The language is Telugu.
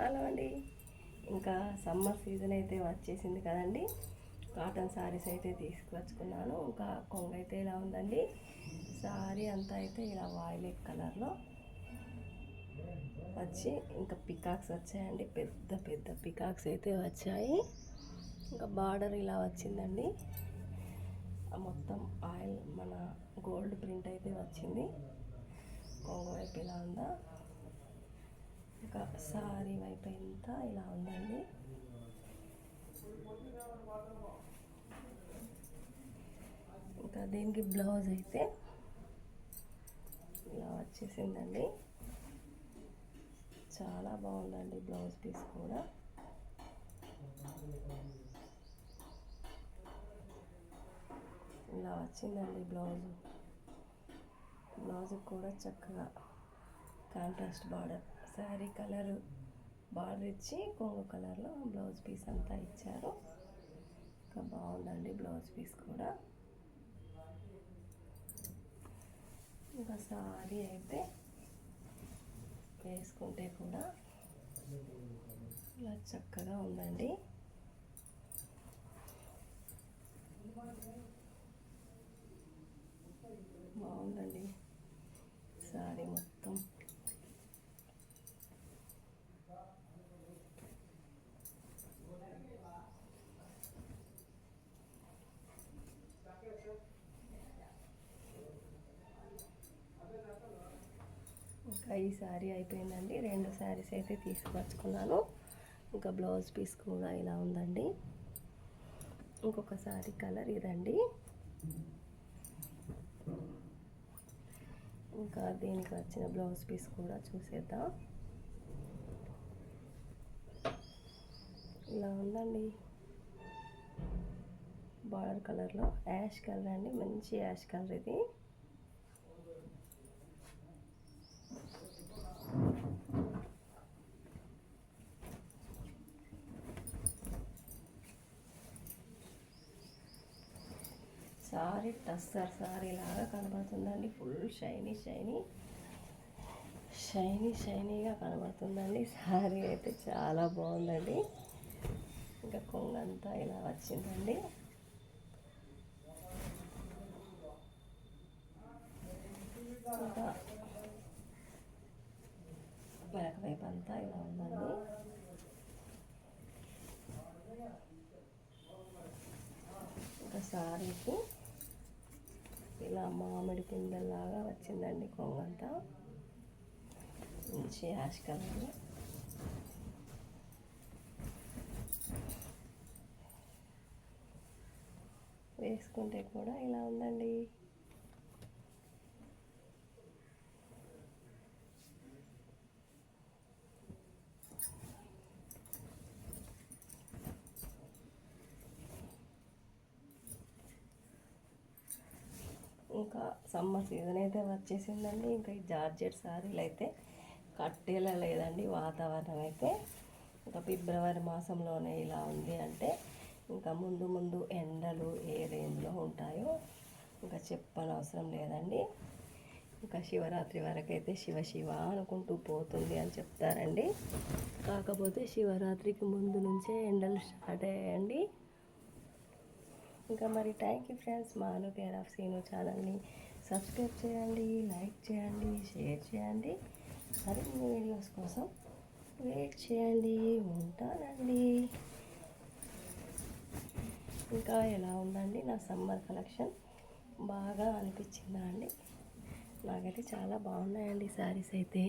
హలో అండి. ఇంకా సమ్మర్ సీజన్ అయితే వచ్చేసింది కదండి. కాటన్ శారీస్ అయితే తీసుకువచ్చుకున్నాను. ఇంకా కొంగు అయితే ఇలా ఉందండి. శారీ అంతా అయితే ఇలా వాయిలెట్ కలర్లో వచ్చి ఇంకా పికాక్స్ వచ్చాయండి. పెద్ద పెద్ద పికాక్స్ అయితే వచ్చాయి. ఇంకా బార్డర్ ఇలా వచ్చిందండి. మొత్తం ఆయిల్ మన గోల్డ్ ప్రింట్ అయితే వచ్చింది. కొంగు వైపు ఇలా ఉందా, ఇంకా సారీ వైపు ఎంత ఇలా ఉందండి. ఇంకా దీనికి బ్లౌజ్ అయితే ఇలా వచ్చేసిందండి. చాలా బాగుందండి బ్లౌజ్ పీస్ కూడా. ఇలా వచ్చిందండి బ్లౌజ్ కూడా చక్కగా contrast border, sari colour border ఇచ్చి కొంగు కలర్లో బ్లౌజ్ పీస్ అంతా ఇచ్చారు. ఇంకా బాగుందండి బ్లౌజ్ పీస్ కూడా. ఇంకా శారీ అయితే వేసుకుంటే కూడా ఇలా చక్కగా ఉందండి. బాగుందండి శారీ మొత్తం. ఇంకా ఈ శారీ అయిపోయిందండి. 2 శారీస్ అయితే తీసుకొచ్చుకున్నాను. ఇంకా బ్లౌజ్ పీస్ కూడా ఇలా ఉందండి. ఇంకొక శారీ కలర్ ఇదండి. ఇంకా దీనికి వచ్చిన బ్లౌజ్ పీస్ కూడా చూసేద్దాం. ఇలా ఉందండి. బార్డర్ కలర్లో యాష్ కలర్ అండి, మంచి యాష్ కలర్ ఇది. సారీ టస్సర్ సారీ లాగా కనబడుతుందండి. ఫుల్ షైనీగా కనబడుతుందండి. సారీ అయితే చాలా బాగుందండి. ఇంకా కొంగంతా ఇలా వచ్చిందండి. ఇంకా వెనక వైపు అంతా ఇలా ఉందండి. ఇంకా సారీకి ఇలా మామిడి పిందెల్లాగా వచ్చిందండి కొంగంతా. మంచి యాష్ కలర్. వేసుకుంటే కూడా ఇలా ఉందండి. ఇంకా సమ్మర్ సీజన్ అయితే వచ్చేసిందండి. ఇంకా ఈ జార్జెట్ శారీలు అయితే కట్టేలా లేదండి వాతావరణం అయితే. ఇంకా ఫిబ్రవరి మాసంలోనే ఇలా ఉంది అంటే ఇంకా ముందు ఎండలు ఏ రేంజ్లో ఉంటాయో ఇంకా చెప్పనవసరం లేదండి. ఇంకా శివరాత్రి వరకు అయితే శివ అనుకుంటూ పోతుంది అని చెప్తారండి. కాకపోతే శివరాత్రికి ముందు నుంచే ఎండలు స్టార్ట్ అయ్యాయండి. ఇంకా మరి థ్యాంక్ యూ ఫ్రెండ్స్. మాను కేర్ ఆఫ్ సీను ఛానల్ని సబ్స్క్రైబ్ చేయండి, లైక్ చేయండి, షేర్ చేయండి. మరిన్ని వీడియోస్ కోసం వెయిట్ చేయండి. ఉంటానండి. ఇంకా ఎలా ఉందండి నా సమ్మర్ కలెక్షన్? బాగా అనిపించిందా అండి? నాకైతే చాలా బాగున్నాయండి శారీస్ అయితే.